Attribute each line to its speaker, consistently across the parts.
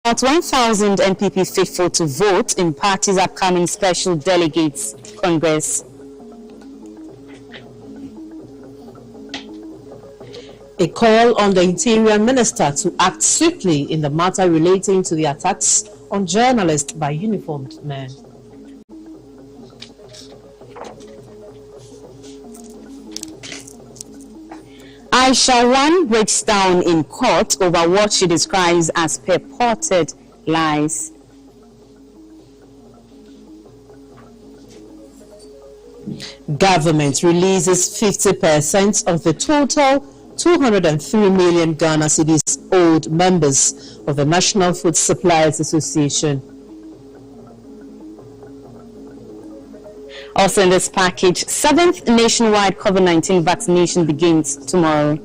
Speaker 1: About 1,000 NPP faithful to vote in party's upcoming Special Delegates Congress.
Speaker 2: A call on the Interior Minister to act swiftly in the matter relating to the attacks on journalists by uniformed men.
Speaker 1: Aisha Wan breaks down in court over what she describes as purported lies.
Speaker 2: Government releases 50% of the total 203 million Ghana cedis owed members of the National Food Suppliers Association.
Speaker 1: Also in this package, 7th nationwide COVID-19 vaccination begins tomorrow.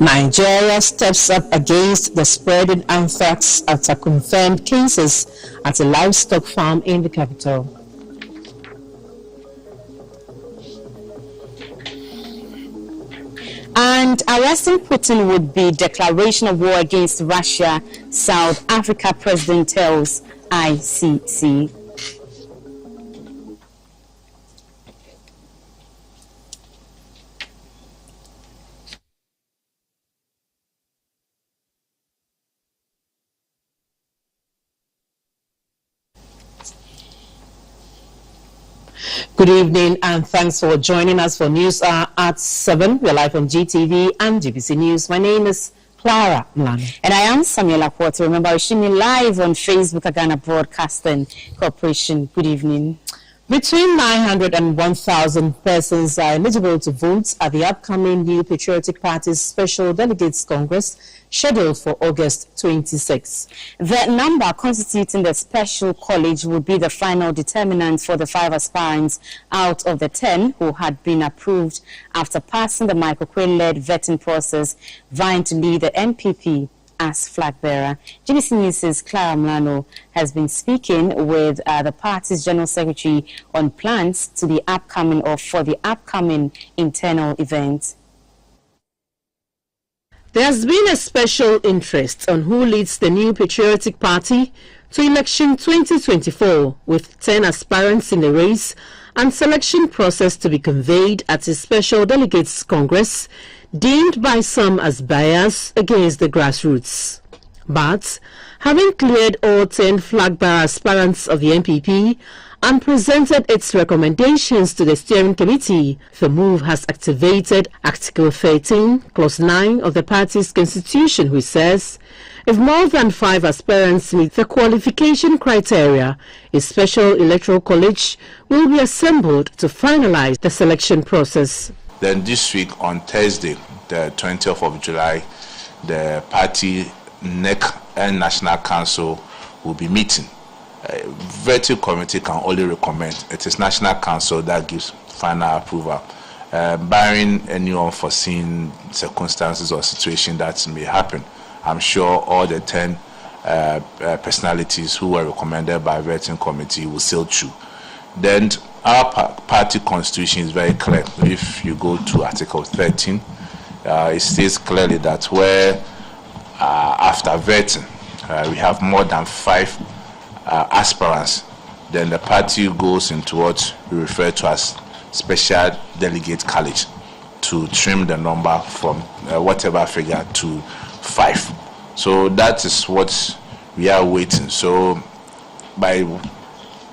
Speaker 2: Nigeria steps up against the spreading anthrax after confirmed cases at a livestock farm in the capital.
Speaker 1: And arresting Putin would be declaration of war against Russia, South Africa president tells ICC.
Speaker 2: Good evening and thanks for joining us for News Hour at 7. We're live on GTV and GBC News. My name is Clara Mlani.
Speaker 1: And I am Samuela Quarter. Remember, we're streaming live on Facebook at Ghana Broadcasting Corporation. Good evening.
Speaker 2: Between 900 and 1,000 persons are eligible to vote at the upcoming New Patriotic Party's Special Delegates Congress, scheduled for August 26.
Speaker 1: The number constituting the special college would be the final determinant for the 5 aspirants out of the 10 who had been approved after passing the Michael Quinn-led vetting process, vying to lead the NPP as flag bearer. GBC News' Clara Mlano has been speaking with the party's General Secretary on plans to the upcoming or for the upcoming internal event.
Speaker 2: There has been a special interest on who leads the New Patriotic Party to election 2024, with 10 aspirants in the race and selection process to be conveyed at a Special Delegates Congress, deemed by some as bias against the grassroots. But, having cleared all 10 flag-bearer aspirants of the NPP and presented its recommendations to the steering committee, the move has activated Article 13, Clause 9 of the party's constitution, which says, if more than 5 aspirants meet the qualification criteria, a special electoral college will be assembled to finalize the selection process.
Speaker 3: Then this week on Thursday, the 20th of July, the party NEC and National Council will be meeting. Vetting committee can only recommend. It is National Council that gives final approval. Barring any unforeseen circumstances or situation that may happen, I'm sure all the 10 personalities who were recommended by vetting committee will sail through. Then our party constitution is very clear. If you go to Article 13, it states clearly that where after vetting we have more than 5 aspirants, then the party goes into what we refer to as special delegate college to trim the number from whatever figure to 5. So that is what we are waiting. So by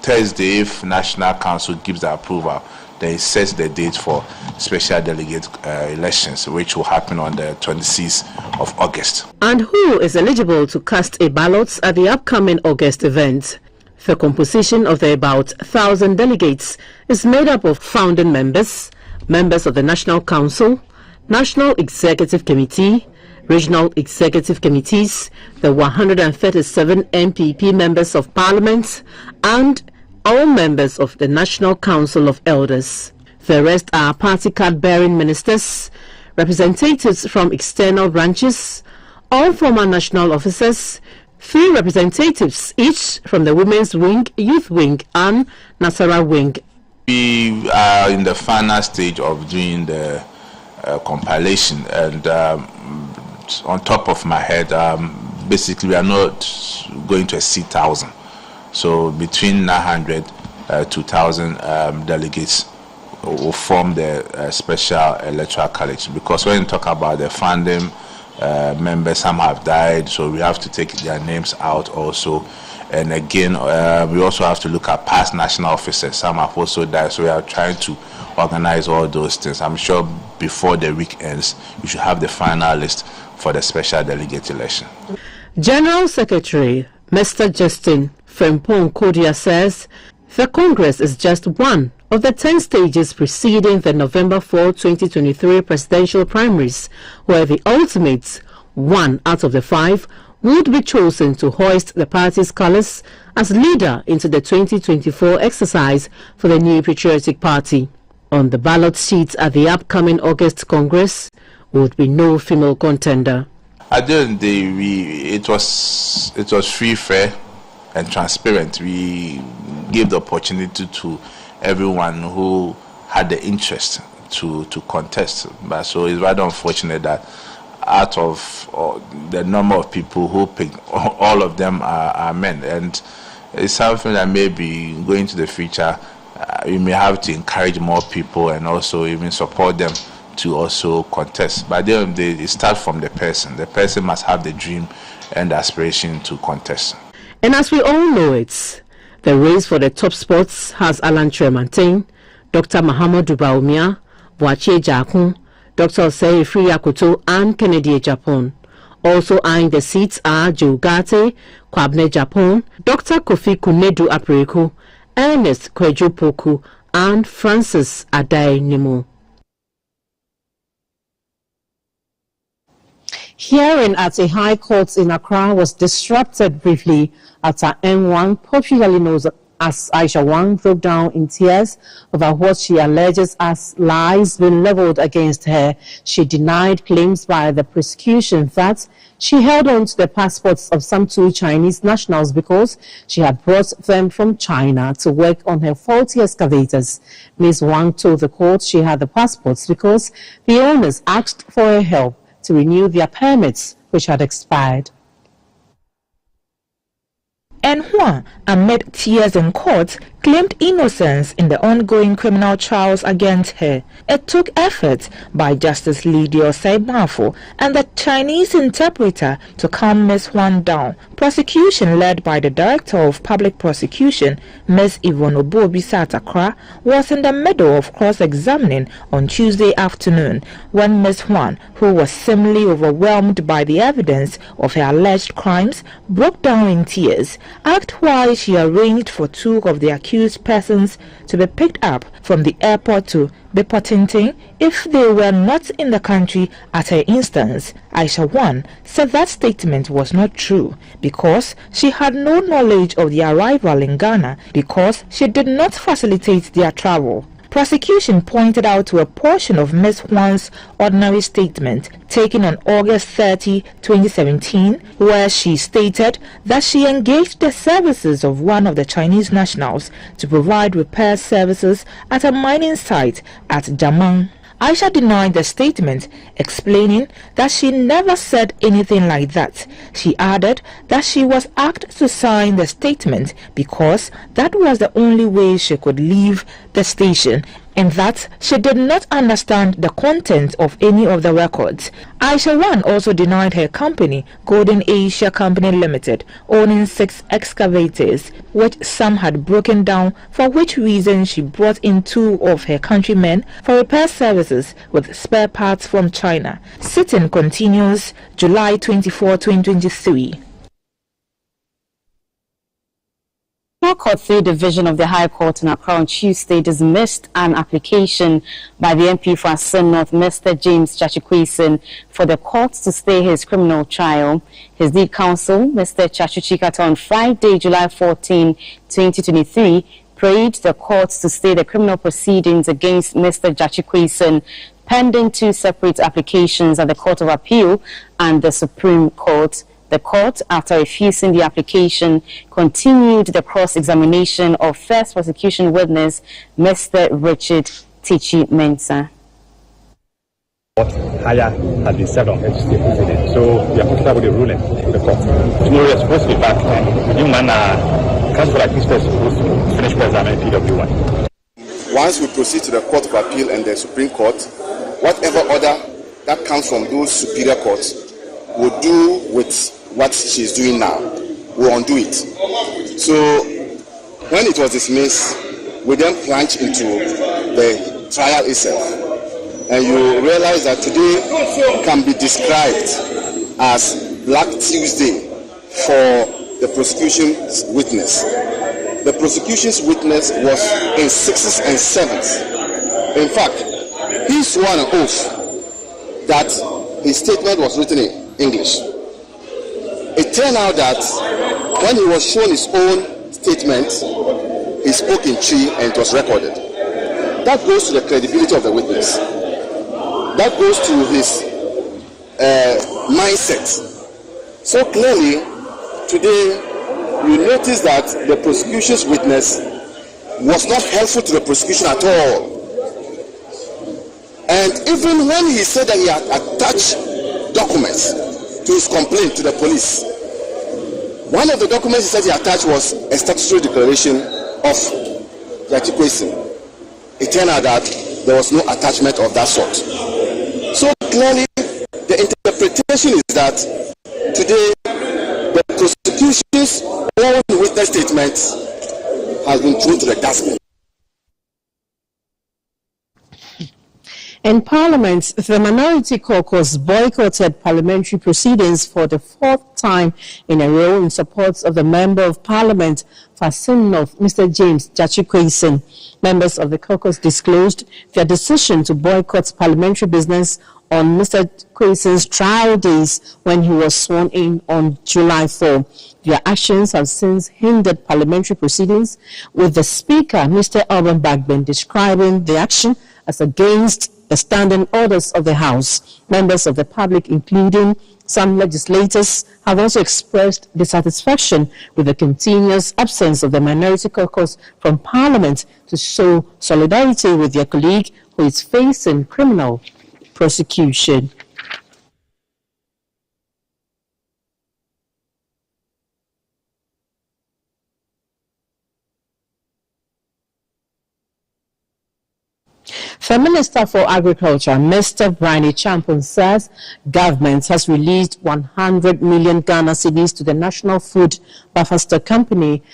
Speaker 3: Thursday, if National Council gives the approval, they set the date for special delegate elections, which will happen on the 26th of August.
Speaker 2: And who is eligible to cast a ballot at the upcoming August event? The composition of the about 1,000 delegates is made up of founding members, members of the National Council, National Executive Committee, Regional Executive Committees, the 137 NPP members of Parliament, and all members of the National Council of Elders. The rest are party card-bearing ministers, representatives from external branches, all former national officers, 3 representatives each from the Women's Wing, Youth Wing, and Nasara Wing.
Speaker 3: We are in the final stage of doing the compilation. And on top of my head, basically we are not going to exceed 1,000. So between 900 to 1,000 delegates will form the special electoral college. Because when you talk about the funding members, some have died, so we have to take their names out also. And again, we also have to look at past national officers. Some have also died, so we are trying to organize all those things. I'm sure before the week ends, we should have the final list for the special delegate election.
Speaker 2: General Secretary Mr. Justin Frimpong Kodia says the Congress is just one of the 10 stages preceding the November 4, 2023 presidential primaries, where the ultimate 1 out of the 5 would be chosen to hoist the party's colors as leader into the 2024 exercise for the new patriotic party. On the ballot sheet at the upcoming August Congress would be no female contender.
Speaker 3: At the end of the day, it was free, fair, and transparent. We gave the opportunity to everyone who had the interest to contest. But so it's rather unfortunate that out of the number of people who picked, all of them are men. And it's something that maybe going to the future, we may have to encourage more people and also even support them to also contest. But at the end of the day, it starts from the person. The person must have the dream and the aspiration to contest.
Speaker 2: And as we all know it, the race for the top spots has Alan Tremantin, Dr. Mahamadou Baumia, Boachie Jakun, Dr. Osei Yakuto, and Kennedy Japan. Also eyeing the seats are Joe Gate, Kwabne Japan, Dr. Kofi Kunedu Apreko, Ernest Kwejo Poku, and Francis Adai Nimo. Hearing at a high court in Accra was disrupted briefly after M1, popularly known as Aisha Wang, broke down in tears over what she alleges as lies being leveled against her. She denied claims by the prosecution that she held on to the passports of some 2 Chinese nationals because she had brought them from China to work on her faulty excavators. Ms. Wang told the court she had the passports because the owners asked for her help to renew their permits, which had expired.
Speaker 4: And Huang, amid tears in court, claimed innocence in the ongoing criminal trials against her. It took effort by Justice Lydia Osei and the Chinese interpreter to calm Ms. Huang down. Prosecution led by the Director of Public Prosecution, Ms. Yvonne Obuobisa at Accra, was in the middle of cross-examining on Tuesday afternoon when Ms. Huang, who was seemingly overwhelmed by the evidence of her alleged crimes, broke down in tears, asked why she arranged for 2 of the accused persons to be picked up from the airport to Bepotinting if they were not in the country at her instance. Aisha Wang said that statement was not true because she had no knowledge of their arrival in Ghana because she did not facilitate their travel. Prosecution pointed out to a portion of Ms. Huang's ordinary statement taken on August 30, 2017, where she stated that she engaged the services of one of the Chinese nationals to provide repair services at a mining site at Jamang. Aisha denied the statement, explaining that she never said anything like that. She added that she was asked to sign the statement because that was the only way she could leave the station and that she did not understand the content of any of the records. Aisha Wang also denied her company, Golden Asia Company Limited, owning 6 excavators, which some had broken down, for which reason she brought in 2 of her countrymen for repair services with spare parts from China. Sitting continues July 24, 2023.
Speaker 1: Court 3 Division of the High Court in Accra on Tuesday dismissed an application by the MP for Asin North, Mr. James Chachukwuisen, for the court to stay his criminal trial. His lead counsel, Mr. Chachu Chikata, on Friday, July 14, 2023, prayed the court to stay the criminal proceedings against Mr. Chachukwuisen pending 2 separate applications at the Court of Appeal and the Supreme Court. The court, after refusing the application, continued the cross-examination of first prosecution witness, Mr. Richard Tichi Mensah.
Speaker 5: higher has been served on her to stay president. So we are comfortable with the ruling of the court. Tomorrow we are supposed to be back, and within 1 hour, Council for Administration is supposed to finish examining PW1.
Speaker 6: Once we proceed to the Court of Appeal and the Supreme Court, whatever order that comes from those superior courts will do with what she's doing now. We'll undo it. So when it was dismissed, we then plunged into the trial itself. And you realize that today can be described as Black Tuesday for the prosecution's witness. The prosecution's witness was in 6th and 7th. In fact, he swore an oath that his statement was written in English. It turned out that when he was shown his own statement, he spoke in Twi and it was recorded. That goes to the credibility of the witness. That goes to his mindset. So clearly, today, you notice that the prosecution's witness was not helpful to the prosecution at all. And even when he said that he had attached documents to his complaint to the police, one of the documents he said he attached was a statutory declaration of Judge Kwesi. It turned out that there was no attachment of that sort. So clearly, the interpretation is that today the prosecution's own witness statement has been thrown to the dustbin.
Speaker 2: In Parliament, the Minority Caucus boycotted parliamentary proceedings for the 4th time in a row in support of the Member of Parliament for Asin North, Mr. James Jachikwason. Members of the caucus disclosed their decision to boycott parliamentary business on Mr. Kweson's trial days when he was sworn in on July 4. Their actions have since hindered parliamentary proceedings, with the Speaker, Mr. Alban Bagbin, describing the action as against the standing orders of the House. Members of the public, including some legislators, have also expressed dissatisfaction with the continuous absence of the Minority Caucus from Parliament to show solidarity with their colleague who is facing criminal prosecution. The Minister for Agriculture, Mr. Brian Champon, says government has released 100 million Ghana cedis to the National Food Buffer Stock Company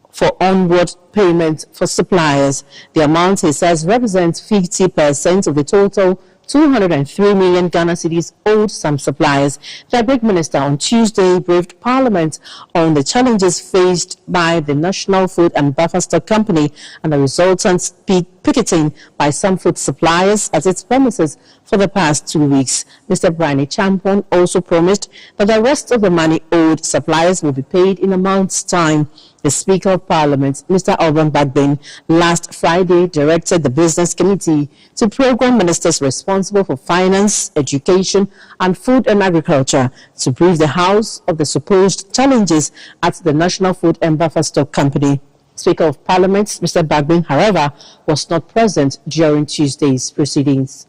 Speaker 2: for onward payment for suppliers. The amount, he says, represents 50% of the total 203 million Ghana cedis owed some suppliers. The Agric Minister on Tuesday briefed Parliament on the challenges faced by the National Food and Buffer Stock Company and the resultant picketing by some food suppliers at its premises for the past 2 weeks. Mr. Brian Champon also promised that the rest of the money owed suppliers will be paid in a month's time. The Speaker of Parliament, Mr. Alban Bagbin, last Friday directed the Business Committee to program ministers responsible for finance, education and food and agriculture to brief the House of the supposed challenges at the National Food and Buffer Stock Company. Speaker of Parliament, Mr. Bagbin, however, was not present during Tuesday's proceedings.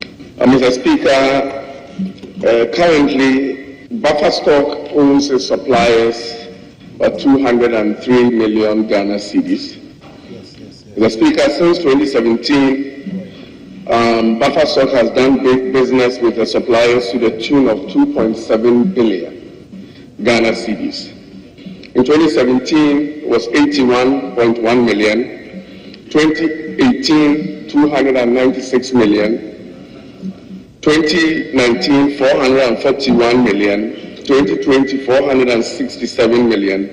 Speaker 7: Mr. Speaker, currently Buffer Stock owns its suppliers for 203 million Ghana cedis. Mr. Speaker, since 2017, Buffer Stock has done big business with the suppliers to the tune of 2.7 billion Ghana cedis. In 2017, it was 81.1 million. 2018, 296 million. 2019, 441 million. 2020, 467 million.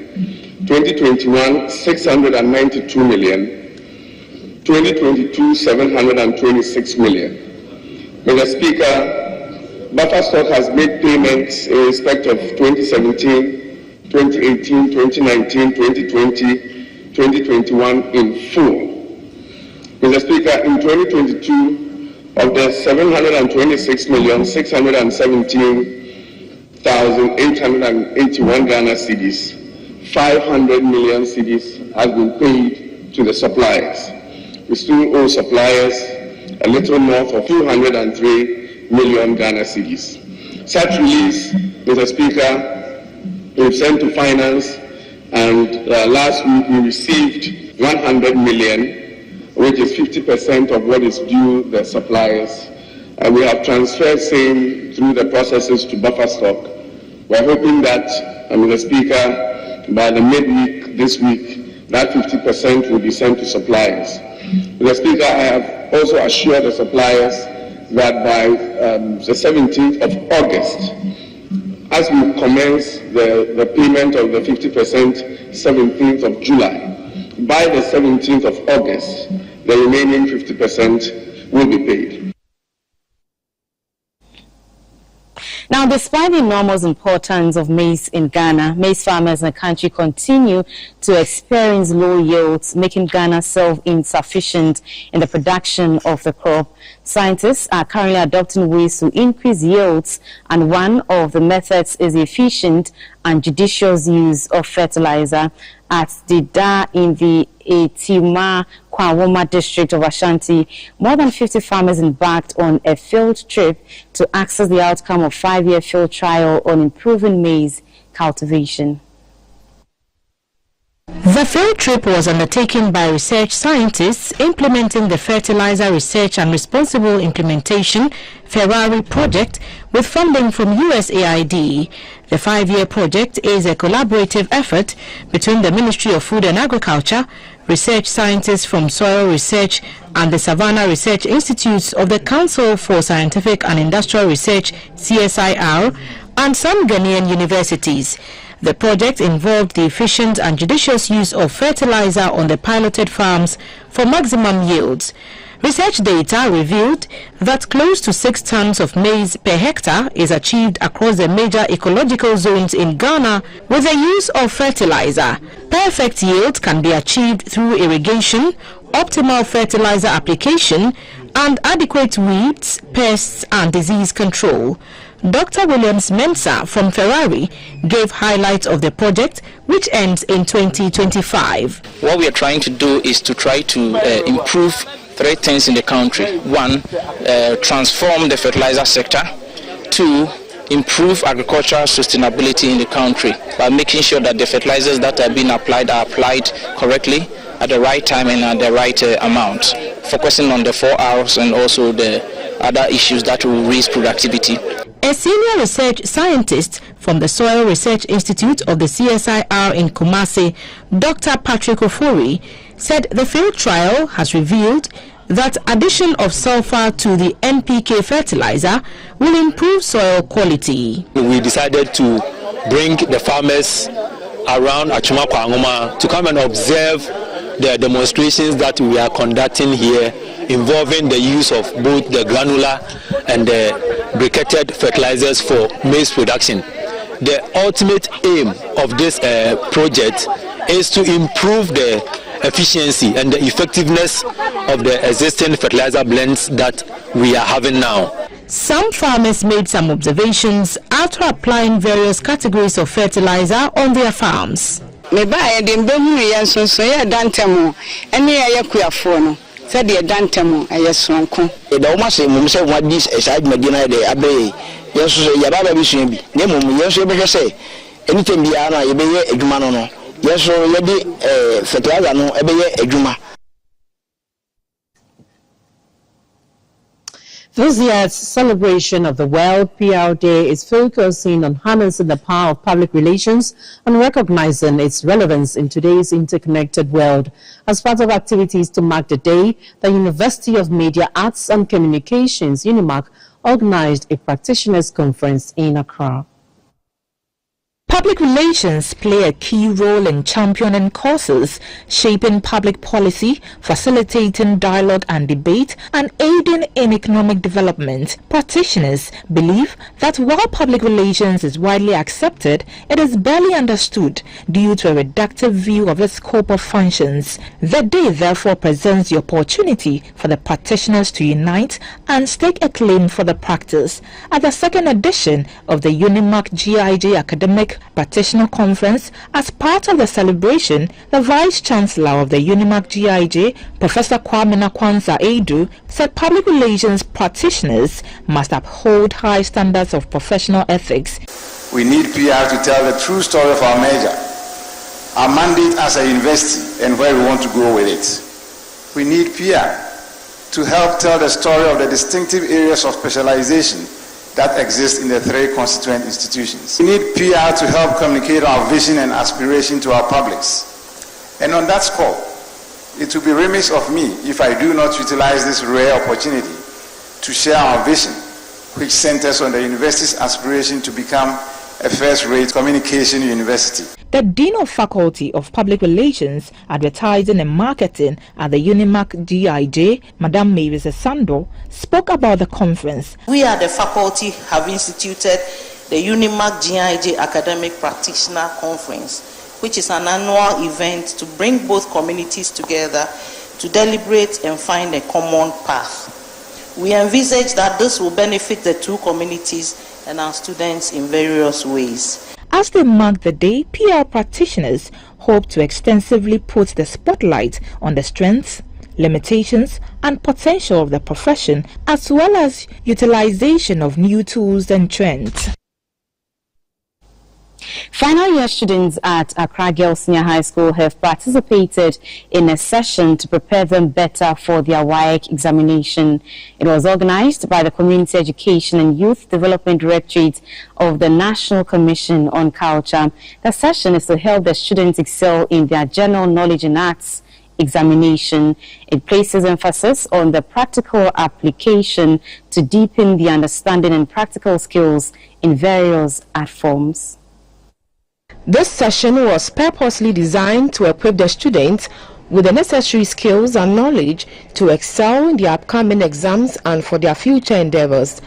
Speaker 7: 2021, 692 million. 2022, 726 million. Mr. Speaker, Buffer Stock has made payments in respect of 2017, 2018, 2019, 2020, 2021 in full. Mr. Speaker, in 2022, of the 726,617,881 Ghana cedis, 500 million cedis has been paid to the suppliers. We still owe suppliers a little north of 203 million Ghana cedis. Such release, Mr. Speaker, we've sent to finance, and last week we received 100 million, which is 50% of what is due the suppliers. We have transferred same through the processes to buffer stock. We're hoping that, Mr. Speaker, by the midweek this week, that 50% will be sent to suppliers. Mr. Speaker, I have also assured the suppliers that by the 17th of August, as we commence the payment of the 50% 17th of July, by the 17th of August, the remaining 50% will be paid.
Speaker 1: Now, despite the enormous importance of maize in Ghana, maize farmers in the country continue to experience low yields, making Ghana self-insufficient in the production of the crop. Scientists are currently adopting ways to increase yields, and one of the methods is the efficient and judicious use of fertilizer. At Dida in the Etima Kwawoma district of Ashanti, more than 50 farmers embarked on a field trip to access the outcome of a 5-year field trial on improving maize cultivation.
Speaker 4: The field trip was undertaken by research scientists implementing the Fertilizer Research and Responsible Implementation Ferrari project with funding from USAID. The 5-year project is a collaborative effort between the Ministry of Food and Agriculture, research scientists from Soil Research and the Savannah Research Institutes of the Council for Scientific and Industrial Research (CSIR), and some Ghanaian universities. The project involved the efficient and judicious use of fertilizer on the piloted farms for maximum yields. Research data revealed that close to 6 tons of maize per hectare is achieved across the major ecological zones in Ghana with the use of fertilizer. Perfect yield can be achieved through irrigation, optimal fertilizer application, and adequate weeds, pests, and disease control. Dr. Williams Mensah from Ferrari gave highlights of the project, which ends in 2025.
Speaker 8: What we are trying to do is to try to improve 3 things in the country. 1, transform the fertilizer sector. 2, improve agricultural sustainability in the country by making sure that the fertilizers that are being applied are applied correctly at the right time and at the right amount, focusing on the 4 R's and also the other issues that will raise productivity.
Speaker 4: A senior research scientist from the Soil Research Institute of the CSIR in Kumasi, Dr. Patrick Ofori, said the field trial has revealed that addition of sulfur to the NPK fertilizer will improve soil quality.
Speaker 9: We decided to bring the farmers around Achuma Kwangoma to come and observe the demonstrations that we are conducting here, involving the use of both the granular and the briquetted fertilizers for maize production. The ultimate aim of this project is to improve the efficiency and the effectiveness of the existing fertilizer blends that we are having now.
Speaker 4: Some farmers made some observations after applying various categories of fertilizer on their farms.
Speaker 10: Said the Dantamo, a sonko. The almost say what this is I Medina de Abbey. Yes, Yababa Bishop, Nemo, yes, you say anything beyond a bay a Jumano. Yes, already fertilizer no a bay a Juma.
Speaker 2: This year's celebration of the World PR Day is focusing on harnessing the power of public relations and recognizing its relevance in today's interconnected world. As part of activities to mark the day, the University of Media Arts and Communications, UNIMAC, organized a practitioners' conference in Accra.
Speaker 4: Public relations play a key role in championing causes, shaping public policy, facilitating dialogue and debate, and aiding in economic development. Practitioners believe that while public relations is widely accepted, it is barely understood due to a reductive view of its scope of functions. The day therefore presents the opportunity for the practitioners to unite and stake a claim for the practice. At the second edition of the UNIMAC GIJ Academic Practitioner Conference. As part of the celebration, the Vice Chancellor of the UNIMAC GIJ, Professor Kwame Nakwanza Edu, said public relations practitioners must uphold high standards of professional ethics.
Speaker 11: We need PR to tell the true story of our major, our mandate as a university, and where we want to go with it. We need PR to help tell the story of the distinctive areas of specialization that exist in the 3 constituent institutions. We need PR to help communicate our vision and aspiration to our publics. And on that score, it will be remiss of me if I do not utilize this rare opportunity to share our vision, which centers on the university's aspiration to become a first-rate communication university.
Speaker 4: The Dean of Faculty of Public Relations, Advertising and Marketing at the UNIMAC GIJ, Madame Mavis Sando, spoke about the conference.
Speaker 12: We at the faculty have instituted the UNIMAC GIJ Academic Practitioner Conference, which is an annual event to bring both communities together to deliberate and find a common path. We envisage that this will benefit the 2 communities and our students in various ways.
Speaker 4: As they mark the day, PR practitioners hope to extensively put the spotlight on the strengths, limitations, and potential of the profession, as well as utilization of new tools and trends.
Speaker 1: Final year students at Accra Girls Senior High School have participated in a session to prepare them better for their WAEC examination. It was organized by the Community Education and Youth Development Directorate of the National Commission on Culture. The session is to help the students excel in their general knowledge and arts examination. It places emphasis on the practical application to deepen the understanding and practical skills in various art forms.
Speaker 2: This session was purposely designed to equip the students with the necessary skills and knowledge to excel in the upcoming exams and for their future endeavors.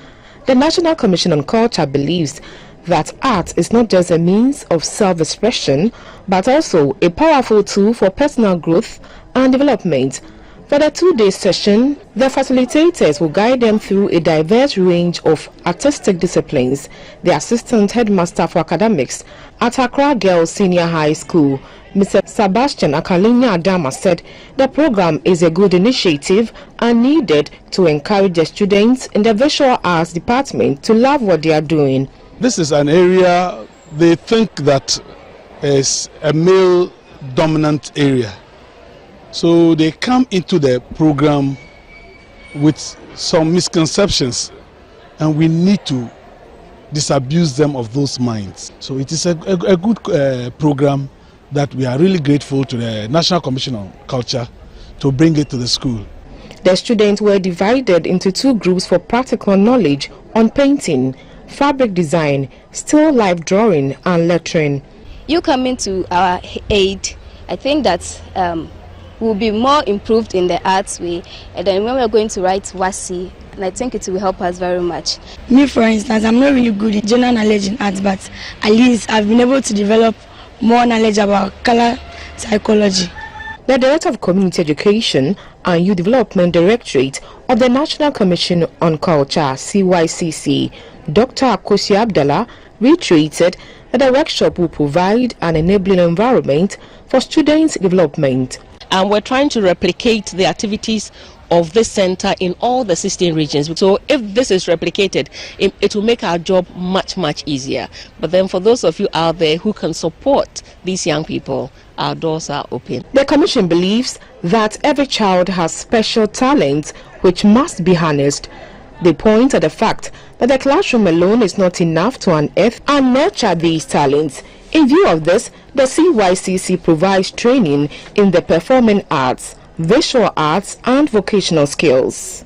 Speaker 2: The National Commission on Culture believes that art is not just a means of self-expression, but also a powerful tool for personal growth and development. For the 2-day session, the facilitators will guide them through a diverse range of artistic disciplines. The Assistant Headmaster for Academics at Accra Girls Senior High School, Mr. Sebastian Akalinya Adama, said the program is a good initiative and needed to encourage the students in the visual arts department to love what they are doing.
Speaker 13: This is an area they think that is a male-dominant area. So they come into the program with some misconceptions, and we need to disabuse them of those minds. So it is a good program that we are really grateful to the National Commission on Culture to bring it to the school.
Speaker 2: The students were divided into 2 groups for practical knowledge on painting, fabric design, still life drawing and lettering.
Speaker 14: You coming to our aid, I think that will be more improved in the arts way, and then when we're going to write WASI, and I think it will help us very much.
Speaker 15: Me, for instance, I'm not really good in general knowledge in arts, but at least I've been able to develop more knowledge about color psychology.
Speaker 2: The Director of Community Education and Youth Development Directorate of the National Commission on Culture, CYCC, Dr. Akosi Abdallah, reiterated that the workshop will provide an enabling environment for students' development.
Speaker 16: And we're trying to replicate the activities of this center in all the 16 regions. So if this is replicated, it will make our job much, much easier. But then for those of you out there who can support these young people, our doors are open.
Speaker 2: The Commission believes that every child has special talents which must be harnessed. They point at the fact that the classroom alone is not enough to unearth and nurture these talents. In view of this, the CYCC provides training in the performing arts, visual arts and vocational skills.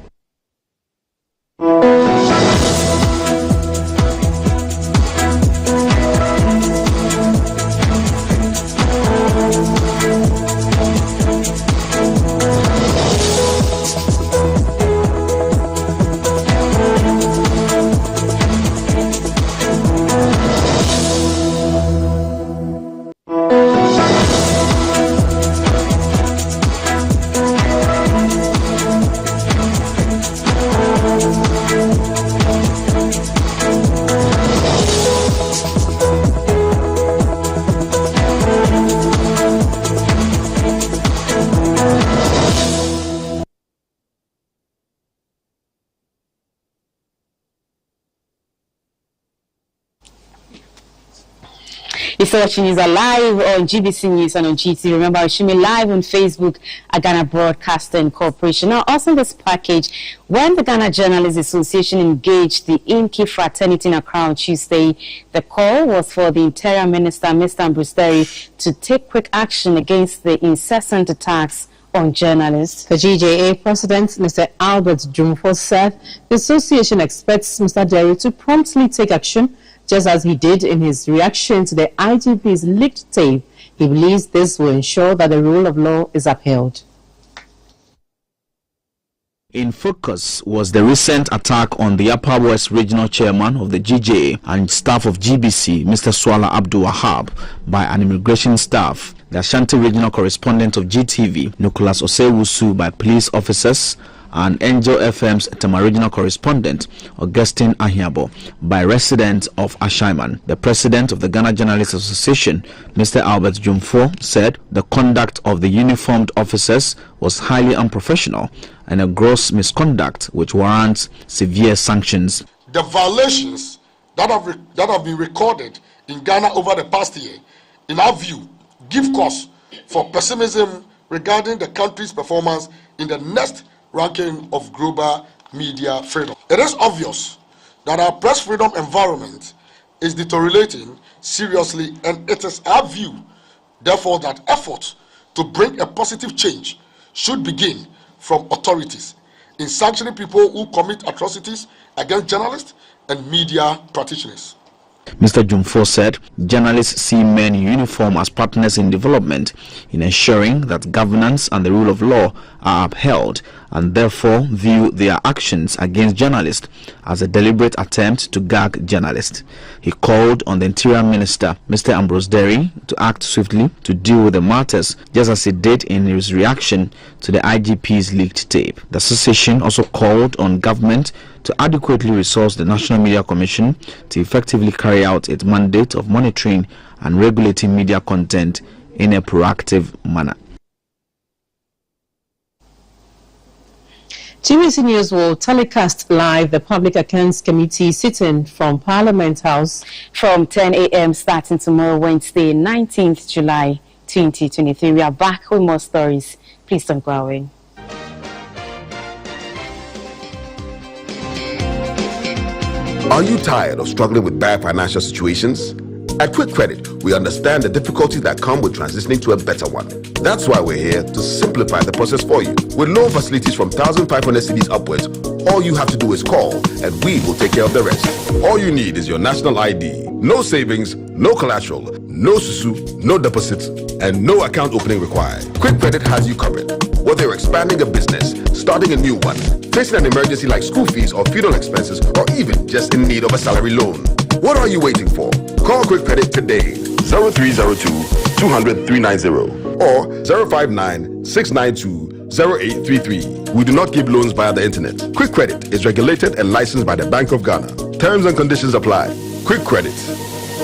Speaker 1: You're still watching News Live on GBC News and on GT. Remember, watching me live on Facebook at Ghana Broadcasting Corporation. Now, also in this package, when the Ghana Journalists Association engaged the Inky fraternity in Accra on Tuesday, the call was for the Interior Minister, Mr. Ambrose Derry, to take quick action against the incessant attacks on journalists.
Speaker 2: The GJA President, Mr. Albert Jumfo, said the association expects Mr. Derry to promptly take action, just as he did in his reaction to the IGP's leaked tape. He believes this will ensure that the rule of law is upheld.
Speaker 17: In focus was the recent attack on the Upper West Regional Chairman of the GJA and staff of GBC, Mr. Swala Abdul Wahab, by an immigration staff. The Ashanti Regional Correspondent of GTV, Nicholas Osewusu, by police officers, and Angel FM's Tema Regional Correspondent, Augustine Ahiabo, by residents of Ashaiman. The president of the Ghana Journalists Association, Mr. Albert Jumfo, said the conduct of the uniformed officers was highly unprofessional and a gross misconduct which warrants severe sanctions.
Speaker 18: The violations that have been recorded in Ghana over the past year, in our view, give cause for pessimism regarding the country's performance in the next ranking of global media freedom. It is obvious that our press freedom environment is deteriorating seriously, and it is our view, therefore, that efforts to bring a positive change should begin from authorities in sanctioning people who commit atrocities against journalists and media practitioners.
Speaker 17: Mr. Jumfo said journalists see men in uniform as partners in development in ensuring that governance and the rule of law are upheld, and therefore view their actions against journalists as a deliberate attempt to gag journalists. He called on the Interior Minister, Mr. Ambrose Derry, to act swiftly to deal with the matters, just as he did in his reaction to the IGP's leaked tape. The association also called on government to adequately resource the National Media Commission to effectively carry out its mandate of monitoring and regulating media content in a proactive manner.
Speaker 2: GBC News will telecast live the Public Accounts Committee sitting from Parliament House
Speaker 1: from 10 a.m. starting tomorrow, Wednesday, 19th July 2023. We are back with more stories. Please don't go away.
Speaker 19: Are you tired of struggling with bad financial situations? At Quick Credit, we understand the difficulties that come with transitioning to a better one. That's why we're here to simplify the process for you. With loan facilities from 1,500 cedis upwards, all you have to do is call and we will take care of the rest. All you need is your national ID. No savings, no collateral, no susu, no deposits, and no account opening required. Quick Credit has you covered. Whether you're expanding a business, starting a new one, facing an emergency like school fees or funeral expenses, or even just in need of a salary loan. What are you waiting for? Call Quick Credit today. 0302 200 390 or 059 692 0833. We do not give loans via the internet. Quick Credit is regulated and licensed by the Bank of Ghana. Terms and conditions apply. Quick Credit.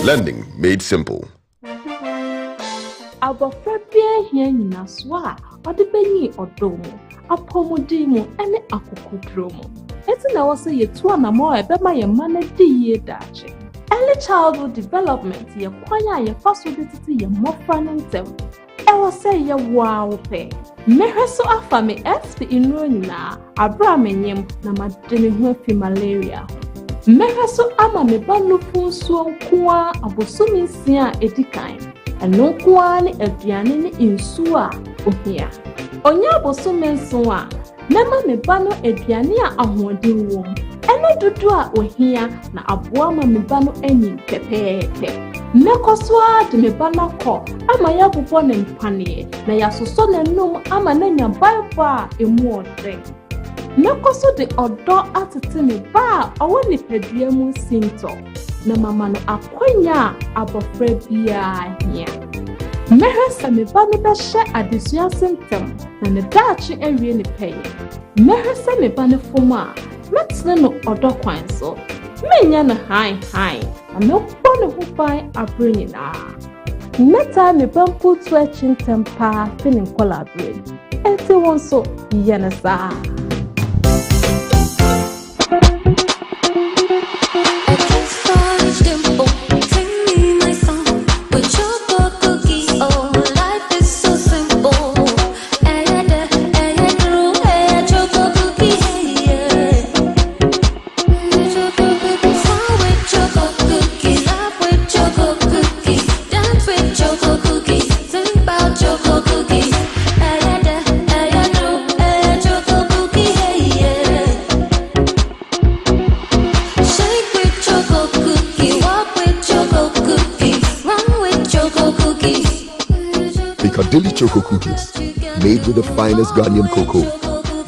Speaker 19: Lending made simple.
Speaker 20: Odebenyi odomo apomodimo ene akukudromo eti na wose yetu anamo ebema ye manage ye dache early childhood development ye kwanya ye fasodititi ye mofra ntem e wose ye wow pe mehweso afame exp inro nyina abra menyem na madene ho fi malaria mehweso ama me banu funso nkoa abosumi sia edikan eno nkoa ne aduane ne insu a ohia onya bosume nso a mema me ba no aduane a ahoɔden wɔ mu ene dudu a ohia na aboa ma me ba no anyi pepeepe mekoso a de me ba na kɔ ama ya bobɔ ne mpane na ya soso na num ama na nya bible a emu ɔdre mekoso de ɔdɔ atete me ba a ɔwɔ ne padua mu sinto na mama no akonya abɔfra bia hia mehwesa me ba no bɛhyɛ adesua sentem na ne daache awie ne pɛye mehwesa me ba no fom a metene no ɔdɔ kwan so menya no han na mebɔ ne ho ban abere nyinaa meta me ba mpo to akyi ntem paa fi ne nkɔla abere enti wɔn so yɛ ne saa
Speaker 21: Take me my song, but Piccadilly Choco Cookies, made with the finest Ghanaian cocoa.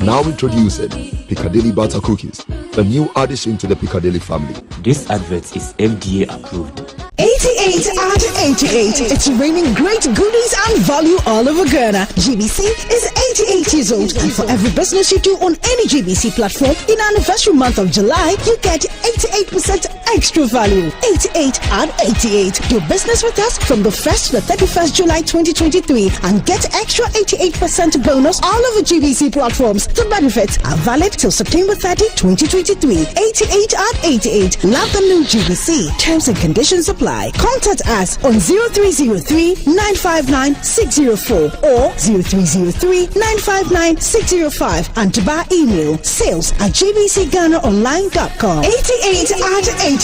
Speaker 21: Now introducing Piccadilly Butter Cookies, a new addition to the Piccadilly family.
Speaker 22: This advert is FDA approved.
Speaker 23: 88 out of 88. It's raining great goodies and value all over Ghana. GBC is 88 years old, and for every business you do on any GBC platform in anniversary month of July, you get 88% extra value. 88 out of 88. Do business with us from the 1st to the 31st July 2023 and get extra 88% bonus all over GBC platforms. The benefits are valid till September 30, 2023. 88 out of 88. Love the new GBC. Terms and conditions apply. Contact us on 0303 959 604 or 0303 959 605 and to by email sales@gbcghanaonline.com. 88 out of 88.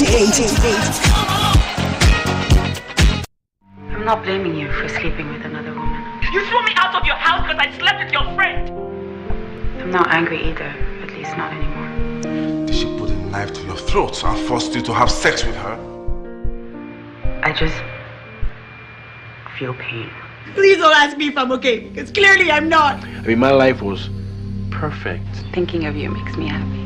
Speaker 24: I'm not blaming you for sleeping with another woman.
Speaker 25: You threw me out of your house because I slept with your friend.
Speaker 24: I'm not angry either, at least not anymore.
Speaker 3: Did she put a knife to your throat and forced you to have sex with her?
Speaker 24: I just feel pain.
Speaker 25: Please don't ask me if I'm okay, because clearly I'm not.
Speaker 26: I mean, my life was perfect.
Speaker 24: Thinking of you makes me happy.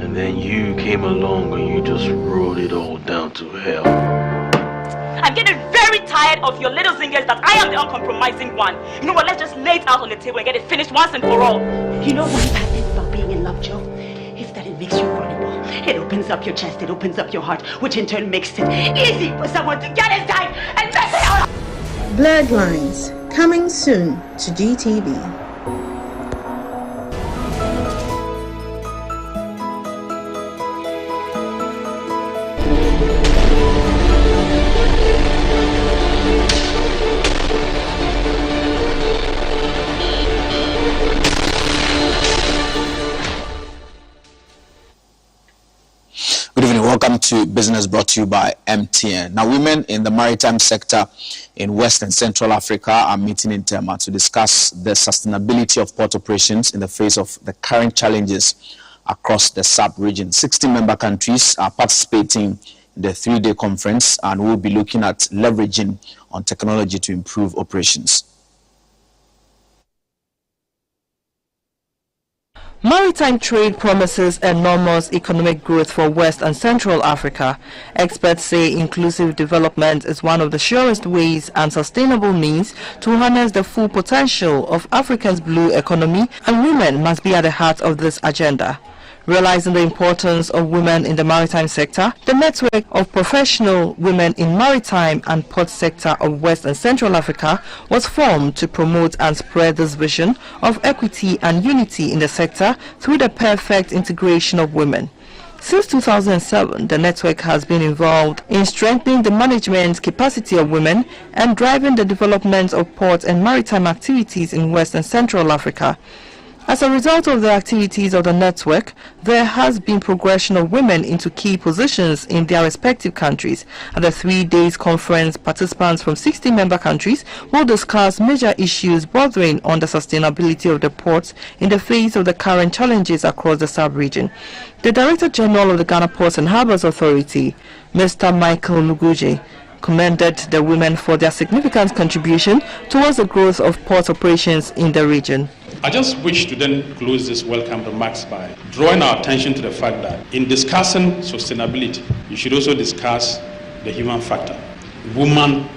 Speaker 26: And then you came along and you just wrote it all down to hell.
Speaker 25: I'm getting very tired of your little zingers that I am the uncompromising one. You know what, let's just lay it out on the table and get it finished once and for all.
Speaker 27: You know one bad thing about being in love, Joe? Is that it makes you vulnerable. It opens up your chest, it opens up your heart, which in turn makes it easy for someone to get inside and mess it out.
Speaker 28: Bloodlines, coming soon to GTV.
Speaker 29: Welcome to Business, brought to you by MTN. Now, women in the maritime sector in West and Central Africa are meeting in Tema to discuss the sustainability of port operations in the face of the current challenges across the sub-region. 60 member countries are participating in the 3-day conference and will be looking at leveraging on technology to improve operations.
Speaker 2: Maritime trade promises enormous economic growth for West and Central Africa. Experts say inclusive development is one of the surest ways and sustainable means to harness the full potential of Africa's blue economy, and women must be at the heart of this agenda. Realizing the importance of women in the maritime sector, the network of professional women in maritime and port sector of West and Central Africa was formed to promote and spread this vision of equity and unity in the sector through the perfect integration of women. Since 2007, the network has been involved in strengthening the management capacity of women and driving the development of port and maritime activities in West and Central Africa. As a result of the activities of the network, there has been progression of women into key positions in their respective countries. At the 3-day conference, participants from 60 member countries will discuss major issues bordering on the sustainability of the ports in the face of the current challenges across the sub-region. The Director General of the Ghana Ports and Harbours Authority, Mr. Michael Luguje, commended the women for their significant contribution towards the growth of port operations in the region.
Speaker 30: I just wish to then close this welcome remarks by drawing our attention to the fact that in discussing sustainability, you should also discuss the human factor, woman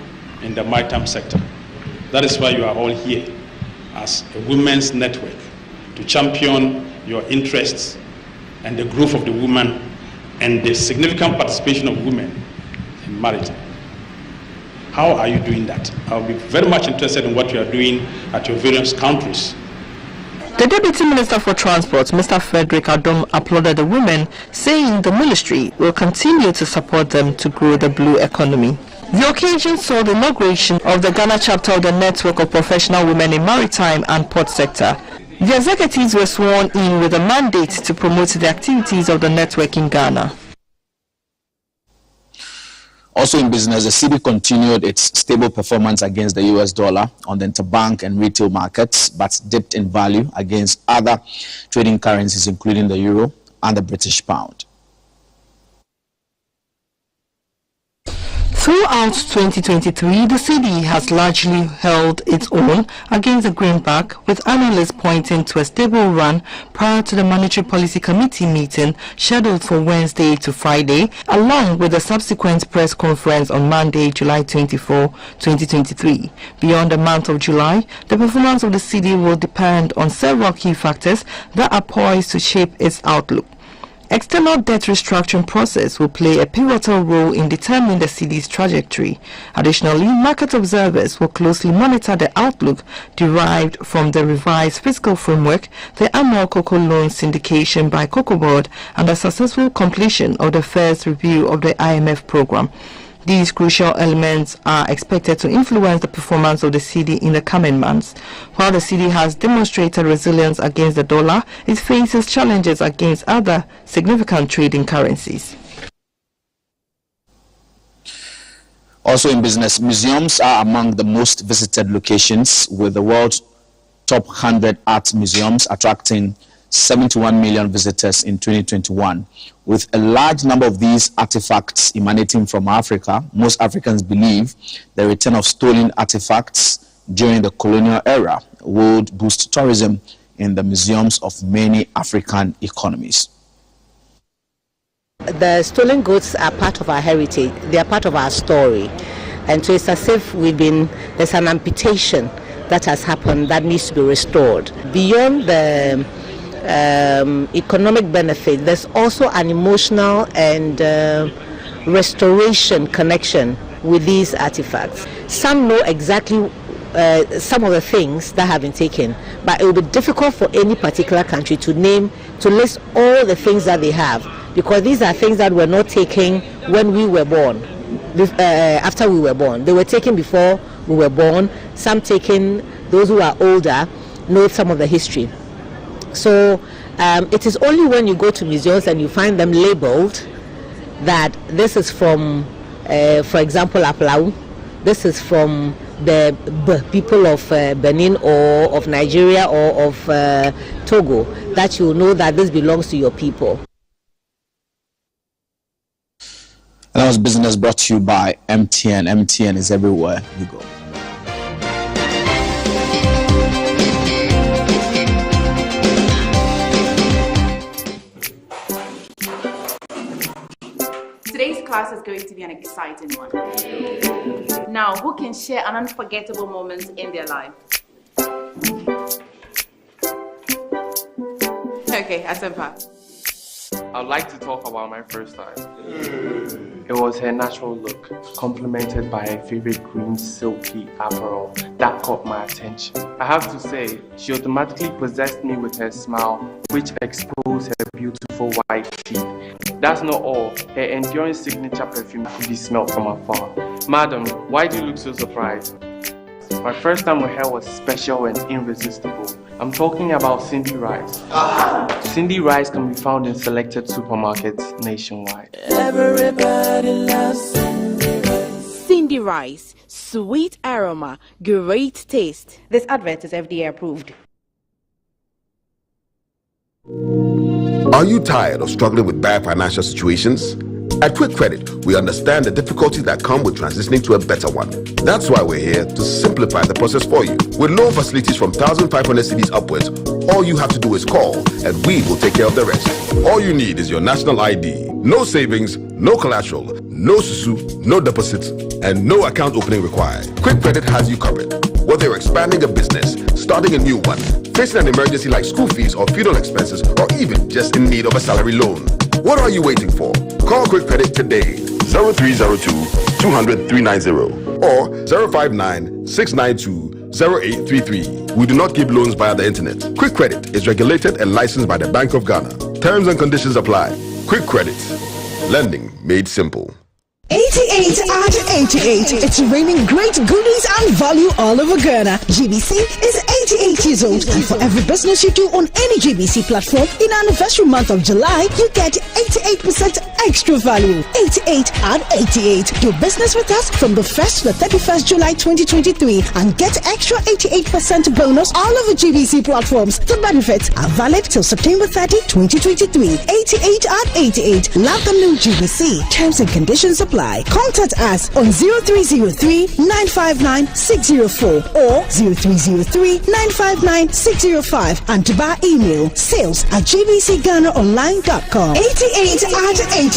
Speaker 30: in the maritime sector. That is why you are all here as a women's network, to champion your interests and the growth of the woman and the significant participation of women in maritime. How are you doing that? I'll be very much interested in what you are doing at your various countries.
Speaker 2: The Deputy Minister for Transport, Mr. Frederick Adom, applauded the women, saying the ministry will continue to support them to grow the blue economy. The occasion saw the inauguration of the Ghana chapter of the Network of Professional Women in Maritime and Port Sector. The executives were sworn in with a mandate to promote the activities of the network in Ghana.
Speaker 29: Also in business, the cedi continued its stable performance against the US dollar on the interbank and retail markets, but dipped in value against other trading currencies, including the euro and the British pound.
Speaker 2: Throughout 2023, the cedi has largely held its own against the greenback, with analysts pointing to a stable run prior to the Monetary Policy Committee meeting scheduled for Wednesday to Friday, along with the subsequent press conference on Monday, July 24, 2023. Beyond the month of July, the performance of the cedi will depend on several key factors that are poised to shape its outlook. External debt restructuring process will play a pivotal role in determining the cedi's trajectory. Additionally, market observers will closely monitor the outlook derived from the revised fiscal framework, the annual cocoa loan syndication by Cocoa Board, and the successful completion of the first review of the IMF program. These crucial elements are expected to influence the performance of the cedi in the coming months. While the cedi has demonstrated resilience against the dollar, it faces challenges against other significant trading currencies.
Speaker 29: Also in business, museums are among the most visited locations, with the world's top 100 art museums attracting 71 million visitors in 2021. With a large number of these artifacts emanating from Africa, most Africans believe the return of stolen artifacts during the colonial era would boost tourism in the museums of many African economies.
Speaker 4: The stolen goods are part of our heritage. They are part of our story. And so it's as if there's an amputation that has happened that needs to be restored. Beyond the economic benefit, there's also an emotional and restoration connection with these artifacts. Some know exactly some of the things that have been taken, but it will be difficult for any particular country to list all the things that they have, because these are things that were not taken when we were born, after we were born. They were taken before we were born. Some taken, those who are older know some of the history. So it is only when you go to museums and you find them labeled that this is from, for example, Aplau, this is from the people of Benin or of Nigeria or of Togo, that you know that this belongs to your people.
Speaker 29: And that was business brought to you by MTN. MTN is everywhere you go.
Speaker 5: Today's class is going to be an exciting one. Now, who can share an unforgettable moment in their life? Okay, Asempa.
Speaker 6: I'd like to talk about my first time. It was her natural look, complemented by her favorite green silky apparel that caught my attention. I have to say, she automatically possessed me with her smile, which exposed her beautiful white teeth. That's not all. Her enduring signature perfume could be smelled from afar. Madam, why do you look so surprised? My first time with her was special and irresistible. I'm talking about Cindy Rice. Cindy Rice can be found in selected supermarkets nationwide.
Speaker 7: Everybody loves Cindy Rice. Cindy Rice, sweet aroma, great taste.
Speaker 28: This advert is FDA approved.
Speaker 19: Are you tired of struggling with bad financial situations? At Quick Credit, we understand the difficulties that come with transitioning to a better one. That's why we're here to simplify the process for you. With loan facilities from 1,500 cedis upwards, all you have to do is call, and we will take care of the rest. All you need is your national ID. No savings, no collateral, no susu, no deposits, and no account opening required. Quick Credit has you covered. Whether you're expanding a business, starting a new one, facing an emergency like school fees or funeral expenses, or even just in need of a salary loan. What are you waiting for? Call Quick Credit today. 0302 200 390 or 059 692 0833. We do not give loans via the internet. Quick Credit is regulated and licensed by the Bank of Ghana. Terms and conditions apply. Quick Credit. Lending made simple.
Speaker 23: 88 at 88. It's raining great goodies and value all over Ghana. GBC is 88 years old, and for every business you do on any GBC platform in anniversary month of July, you get 88% extra value. 88 and 88. Do business with us from the 1st to the 31st July 2023 and get extra 88% bonus all over GBC platforms. The benefits are valid till September 30, 2023. 88 and 88. Love the new GBC. Terms and conditions apply. Contact us on 0303 959 604 or 0303 959 605 and to by email sales@gbcghanaonline.com. 88 and 88.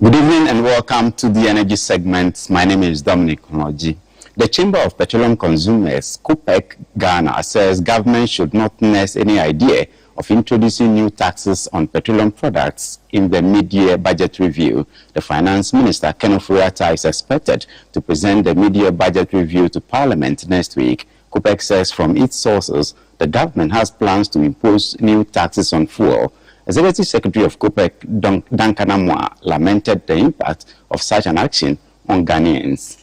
Speaker 8: Good evening and welcome to the energy segment. My name is Dominic Onoji. The Chamber of Petroleum Consumers, COPEC Ghana, says government should not nurse any idea of introducing new taxes on petroleum products in the mid-year budget review. The Finance Minister, Ken Ofori-Atta, is expected to present the mid-year budget review to Parliament next week. COPEC says from its sources, the government has plans to impose new taxes on fuel. Executive Secretary of COPEC, Duncan Amwa, lamented the impact of such an action on Ghanaians.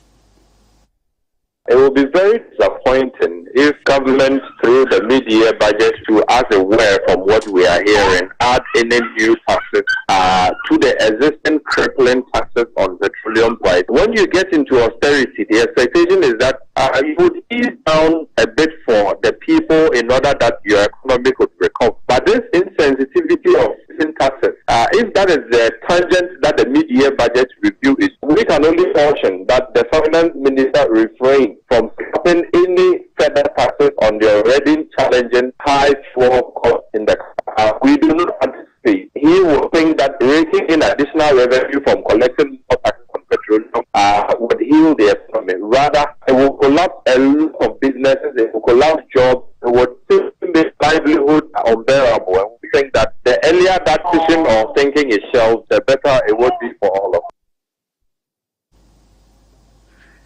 Speaker 9: It will be very disappointing if government, through the mid-year budget, to, as it were, from what we are hearing, add any new taxes to the existing crippling taxes on petroleum price. When you get into austerity, the expectation is that you would ease down a bit for the people in order that your economy could recover. But this insensitivity of taxes, if that is the tangent that the mid-year budget review is, we can only caution that the Finance Minister refrain from slapping any further taxes on the already challenging high fuel cost in the we do not anticipate. He will think that raking in additional revenue from collecting more taxes on petroleum would heal the economy. Rather, it will collapse a lot of businesses, it will collapse jobs, it would make livelihood unbearable. And we think that the earlier that vision or thinking is shelved, the better it would be for all of us.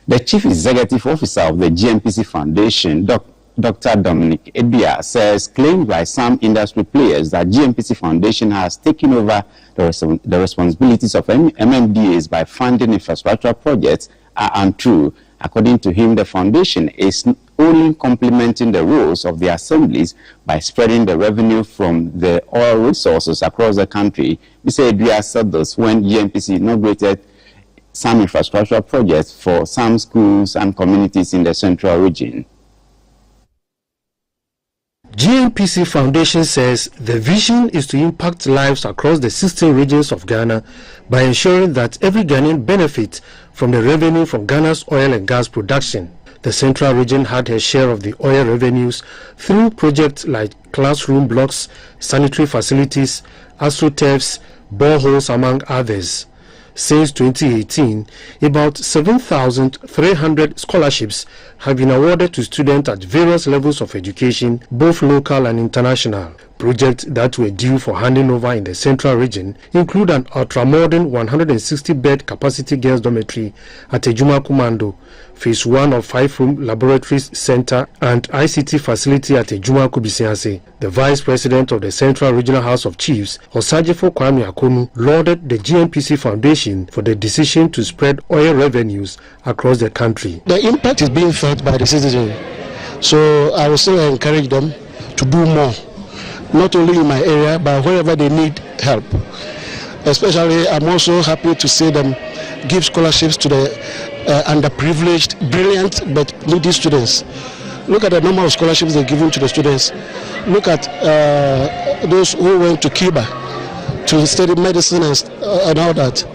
Speaker 8: The Chief Executive Officer of the GNPC Foundation, Dr. Dominic Edua, says claims by some industry players that GNPC Foundation has taken over the responsibilities of MMDAs by funding infrastructure projects are untrue. According to him, the foundation is only complementing the roles of the assemblies by spreading the revenue from the oil resources across the country. Mr. Edua said this when GNPC inaugurated some infrastructure projects for some schools and communities in the central region.
Speaker 10: GNPC Foundation says the vision is to impact lives across the 16 regions of Ghana by ensuring that every Ghanaian benefits from the revenue from Ghana's oil and gas production. The central region had her share of the oil revenues through projects like classroom blocks, sanitary facilities, astroturfs, boreholes, among others. Since 2018, about 7,300 scholarships have been awarded to students at various levels of education, both local and international. Projects that were due for handing over in the central region include an ultramodern 160-bed capacity girls dormitory at Ejuma Kumando, Phase 1 of 5-room laboratories center and ICT facility at Ejuma Kubisianse. The Vice President of the Central Regional House of Chiefs, Osajefo Kwame Akonu, lauded the GNPC Foundation for the decision to spread oil revenues across the country.
Speaker 11: The impact is being felt by the citizens, so I will still encourage them to do more, not only in my area, but wherever they need help. Especially, I'm also happy to see them give scholarships to the underprivileged, brilliant but needy students. Look at the number of scholarships they're giving to the students. Look at those who went to Cuba to study medicine and all that.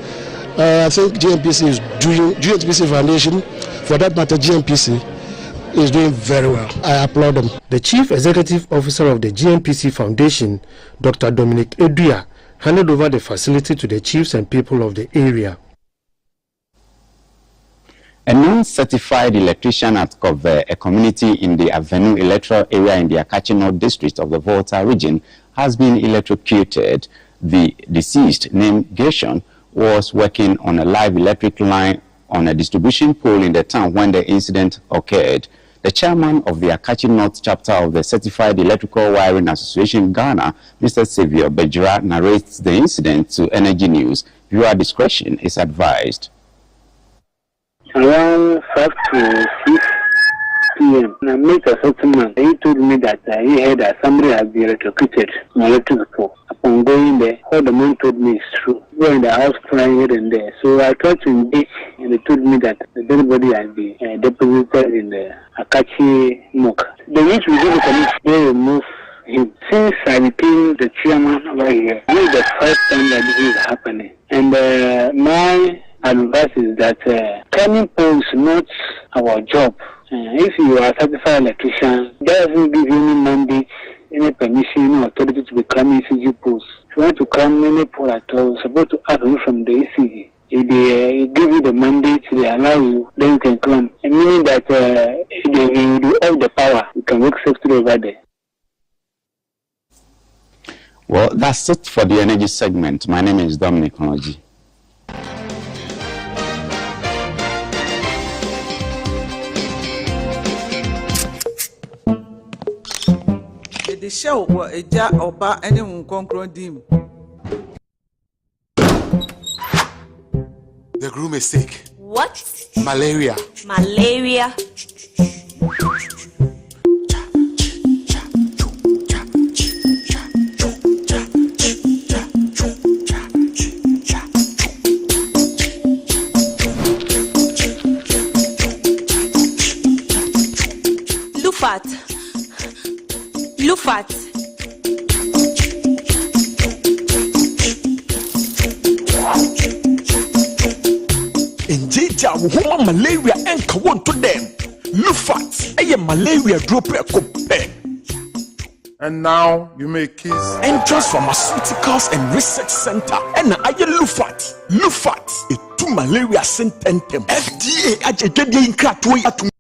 Speaker 11: I think GNPC is doing, GNPC Foundation, for that matter GNPC, is doing very well. I applaud them.
Speaker 10: The Chief Executive Officer of the GNPC Foundation, Dr. Dominic Edua, handed over the facility to the chiefs and people of the area.
Speaker 8: A non-certified electrician at Kove, a community in the Avenue electoral area in the Akachi North district of the Volta region, has been electrocuted. The deceased, named Gershon, was working on a live electric line on a distribution pole in the town when the incident occurred. The chairman of the Akachi North chapter of the Certified Electrical Wiring Association in Ghana, Mr. Xavier Bejira, narrates the incident to Energy News. Viewer discretion is advised.
Speaker 1: Around 5 to 6 p.m. I met a certain man. He told me that he heard that somebody had been electrocuted on electric pole. Upon going there, all the man told me is true. We were in the house crying here and there. So I tried to engage, and they told me that the dead body had been deposited in the Akachi Nook. The which we go to police, they remove him. Since I became the chairman over here, this is the first time that this is happening. And my advice is that climbing poles is not our job. If you are a certified electrician, that doesn't give you any mandate, any permission, or authority to be climbing ECG poles. If you want to climb any pole at all, you're supposed to ask from the ECG. If they give you the mandate, they allow you, then you can climb. And meaning that if they have the power, you can work safely over there.
Speaker 8: Well, that's it for the energy segment. My name is Dominic Onoji.
Speaker 12: The show was a jar or bar anyone concrete dim.
Speaker 13: The groom is sick.
Speaker 14: What?
Speaker 13: Malaria.
Speaker 14: Malaria. Lufat.
Speaker 15: Injija woman malaria and kawon to them. Lufat, a malaria drop a cope.
Speaker 13: And now you may kiss.
Speaker 15: Entrance Pharmaceuticals and Research Center. And I Lufat. Lufat, a 2 malaria sententem. FDA ajegede in kratwe at.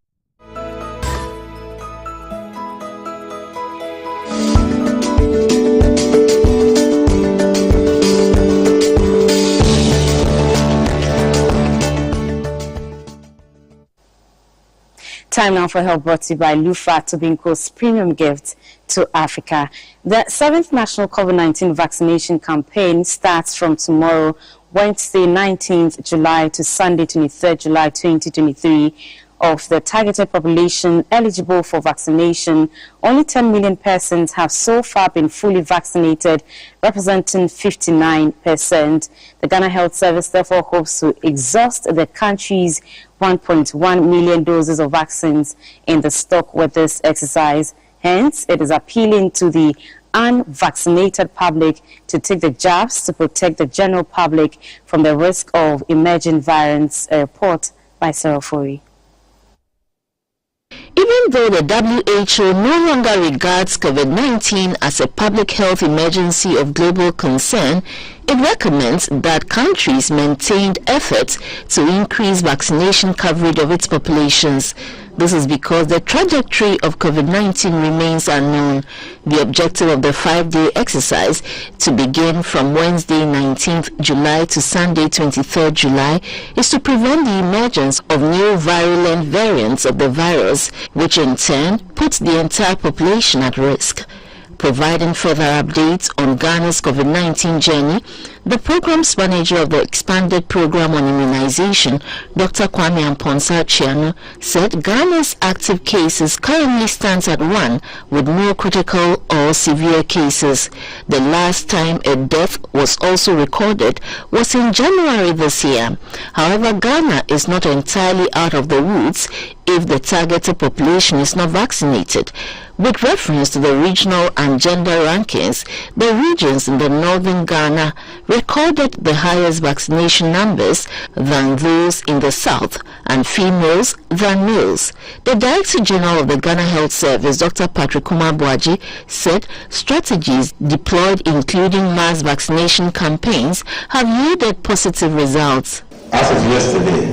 Speaker 16: Time now for help brought to you by Lufa, Tobinco's premium gift to Africa. The 7th National COVID-19 Vaccination Campaign starts from tomorrow, Wednesday 19th July to Sunday 23rd July 2023. Of the targeted population eligible for vaccination, only 10 million persons have so far been fully vaccinated, representing 59%. The Ghana Health Service therefore hopes to exhaust the country's 1.1 million doses of vaccines in the stock with this exercise. Hence, it is appealing to the unvaccinated public to take the jabs to protect the general public from the risk of emerging variants. A report by Sarah Fori.
Speaker 2: Even though the WHO no longer regards COVID-19 as a public health emergency of global concern, it recommends that countries maintain efforts to increase vaccination coverage of its populations. This is because the trajectory of COVID-19 remains unknown. The objective of the 5-day exercise, to begin from Wednesday 19th July to Sunday 23rd July, is to prevent the emergence of new virulent variants of the virus, which in turn puts the entire population at risk. Providing further updates on Ghana's COVID-19 journey, the program's manager of the expanded program on immunization, Dr. Kwame Amponsa Chiano, said Ghana's active cases currently stands at 1, with no critical or severe cases. The last time a death was also recorded was in January this year. However, Ghana is not entirely out of the woods if the targeted population is not vaccinated. With reference to the regional and gender rankings, the regions in the northern Ghana recorded the highest vaccination numbers than those in the south, and females than males. The Director General of the Ghana Health Service, Dr. Patrick Kumar-Boaji, said strategies deployed, including mass vaccination campaigns, have yielded positive results.
Speaker 17: As of yesterday,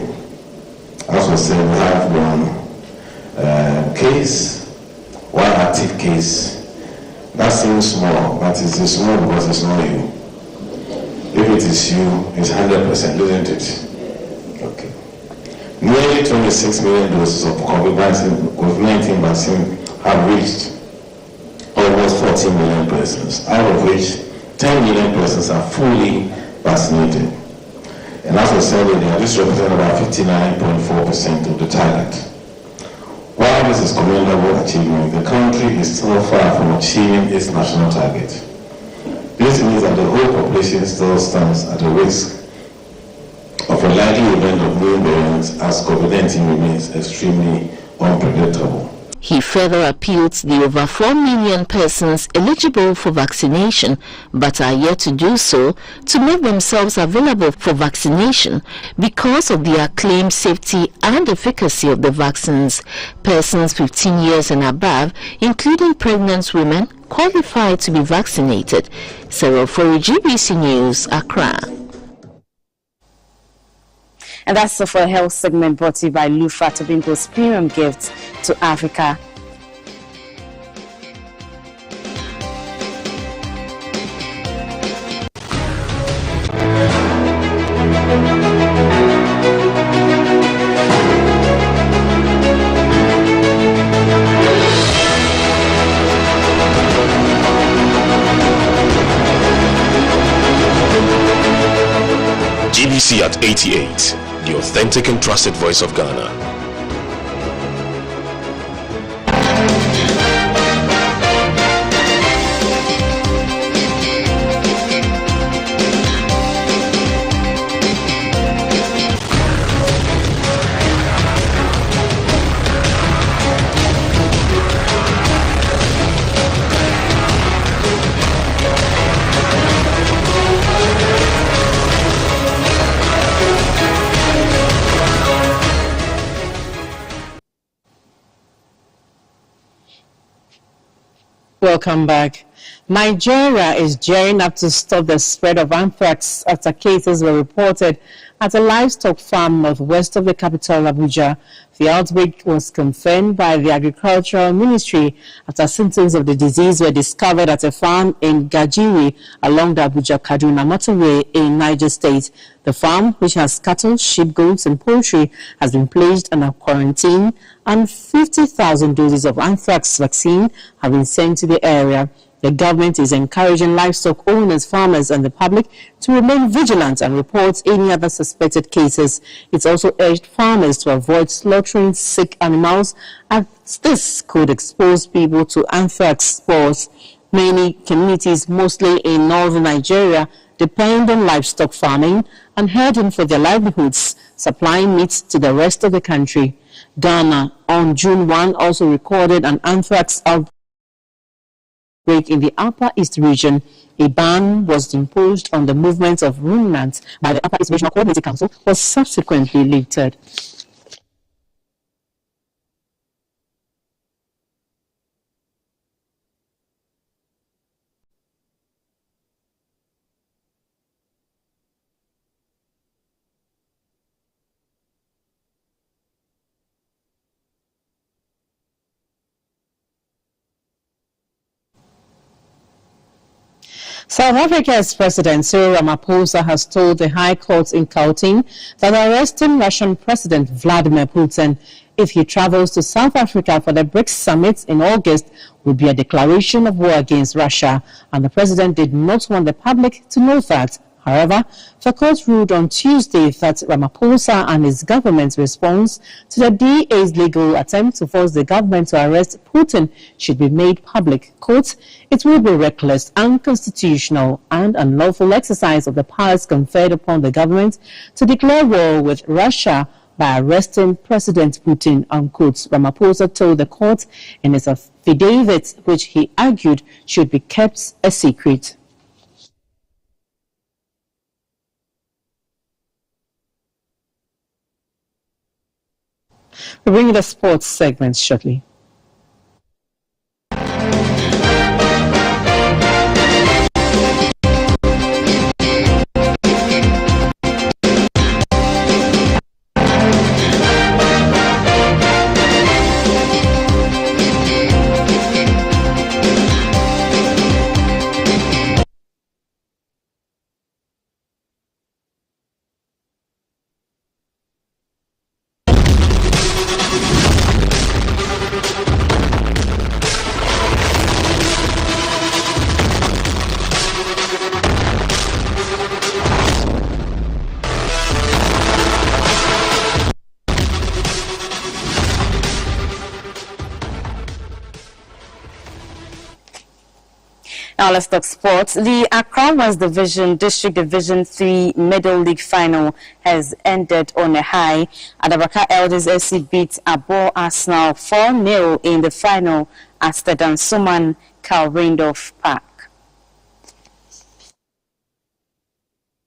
Speaker 17: as was said, we have one case, one active case. That seems small, but it's small because it's not you. If it is you, it's 100%, isn't it? Okay. Nearly 26 million doses of COVID-19 vaccine have reached almost 14 million persons, out of which 10 million persons are fully vaccinated. And as I said earlier, this represents about 59.4% of the target. While this is commendable achievement, the country is still far from achieving its national target. This means that the whole population still stands at the risk of a likely event of new variants as COVID-19 remains extremely unpredictable.
Speaker 2: He further appealed to the over 4 million persons eligible for vaccination but are yet to do so to make themselves available for vaccination because of the acclaimed safety and efficacy of the vaccines. Persons 15 years and above, including pregnant women, qualified to be vaccinated. Sarah for GBC News, Accra.
Speaker 16: And that's all for a health segment brought to you by Lufa Tobinco's premium gift to Africa.
Speaker 3: GBC at 88. The authentic and trusted voice of Ghana.
Speaker 2: Welcome back. Nigeria is gearing up to stop the spread of anthrax after cases were reported at a livestock farm northwest of the capital, Abuja. The outbreak was confirmed by the Agricultural Ministry after symptoms of the disease were discovered at a farm in Gajiri along the Abuja-Kaduna motorway in Niger State. The farm, which has cattle, sheep, goats and poultry, has been placed under quarantine, and 50,000 doses of anthrax vaccine have been sent to the area. The government is encouraging livestock owners, farmers and the public to remain vigilant and report any other suspected cases. It's also urged farmers to avoid slaughtering sick animals, as this could expose people to anthrax spores. Many communities, mostly in northern Nigeria, depend on livestock farming and herding for their livelihoods, supplying meat to the rest of the country. Ghana, on June 1, also recorded an anthrax outbreak in the Upper East region. A ban was imposed on the movement of ruminants by the Upper East Regional Coordinating Council, was subsequently lifted. South Africa's President Cyril Ramaphosa has told the High Court in Gauteng that arresting Russian President Vladimir Putin, if he travels to South Africa for the BRICS summit in August, would be a declaration of war against Russia, and the president did not want the public to know that. However, the court ruled on Tuesday that Ramaphosa and his government's response to the DA's legal attempt to force the government to arrest Putin should be made public. Quote, it will be reckless, unconstitutional and unlawful exercise of the powers conferred upon the government to declare war with Russia by arresting President Putin, unquote. Ramaphosa told the court in his affidavit, which he argued should be kept a secret. We'll bring you the sports segments shortly.
Speaker 16: Now let's talk sports. The Accra West Division District Division 3 Middle League final has ended on a high. Adabraka Elders FC beat Abo Arsenal 4-0 in the final at the Dansoman Kalrindorf Park.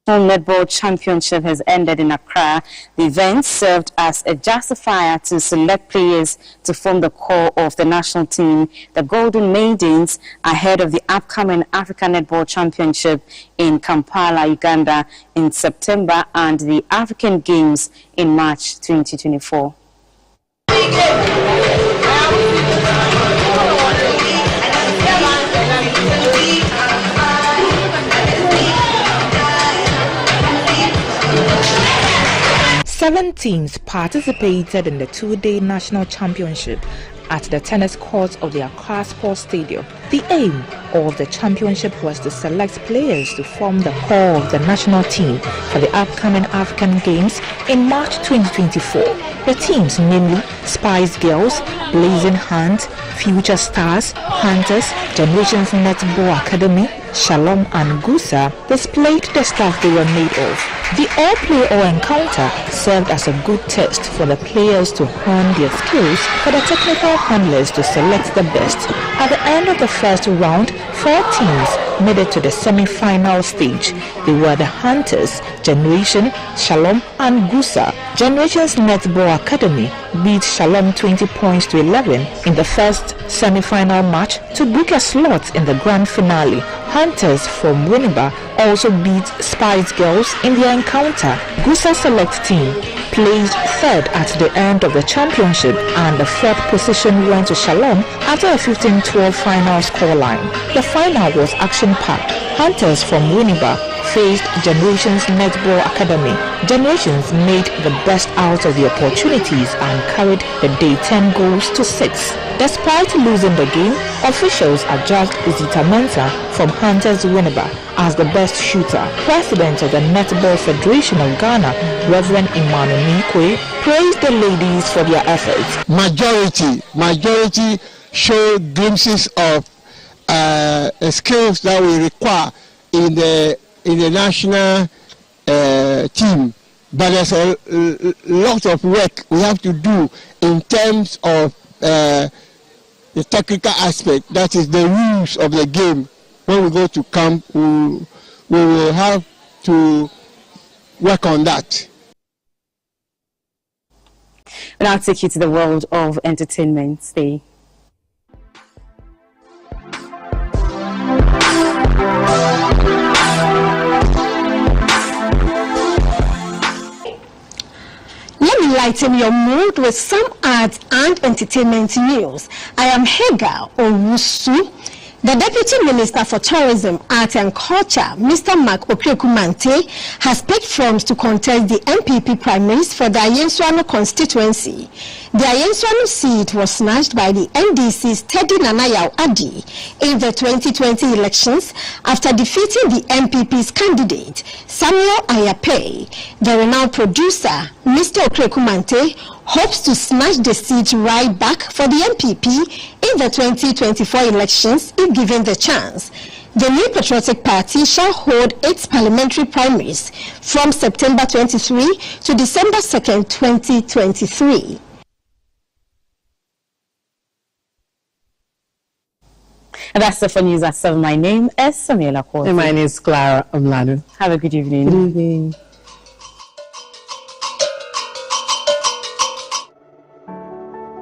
Speaker 16: The Netball Championship has ended in Accra. The event served as a justifier to select players to form the core of the national team, the Golden Maidens, ahead of the upcoming African Netball Championship in Kampala, Uganda in September and the African Games in March 2024.
Speaker 4: 7 teams participated in the 2-day national championship at the tennis courts of the Accra Sports Stadium. The aim of the championship was to select players to form the core of the national team for the upcoming African Games in March 2024. The teams, namely Spice Girls, Blazing Hands, Future Stars, Hunters, Generations Netball Academy, Shalom and Gusa, displayed the stuff they were made of. The all-play or encounter served as a good test for the players to hone their skills, for the technical handlers to select the best. At the end of the first round, 4 teams made it to the semi-final stage. They were the Hunters, Generation, Shalom and Gusa. Generations Netball Academy beat Shalom 20 points to 11 in the first semi-final match to book a slot in the grand finale. Hunters from Winneba also beat Spice Girls in their encounter. Gusa Select team placed third at the end of the championship, and the third position went to Shalom after a 15-12 final scoreline. The final was action-packed. Hunters from Winneba faced Generations Netball Academy. Generations made the best out of the opportunities and carried the day 10 goals to 6. Despite losing the game, officials adjudged Zita Mensah from Hunters Winneba as the best shooter. President of the Netball Federation of Ghana, Reverend Emmanuel Nikwe, praised the ladies for their efforts.
Speaker 11: Majority showed glimpses of skills that we require in the national team, but there's a lot of work we have to do in terms of the technical aspect, that is the rules of the game. When we go to camp, we will have to work on that.
Speaker 16: And I'll take you to the world of entertainment. Stay.
Speaker 23: Let me lighten your mood with some arts and entertainment news. I am Hagar Owusu. The Deputy Minister for Tourism, Art and Culture, Mr. Mark Okriekumante, has picked firms to contest the MPP primaries for the Ayenswano constituency. The Ayenswano seat was snatched by the NDC's Teddy Nanayao Adi in the 2020 elections after defeating the MPP's candidate, Samuel Ayape. The renowned producer, Mr. Okriekumante, hopes to snatch the seat right back for the MPP in the 2024 elections if given the chance. The New Patriotic Party shall hold its parliamentary primaries from September 23 to December 2nd, 2023.
Speaker 16: And that's it for News at 7. My name is Samuela Kwasi.
Speaker 18: And my name is Clara Omladu.
Speaker 16: Have a good evening.
Speaker 18: Good evening.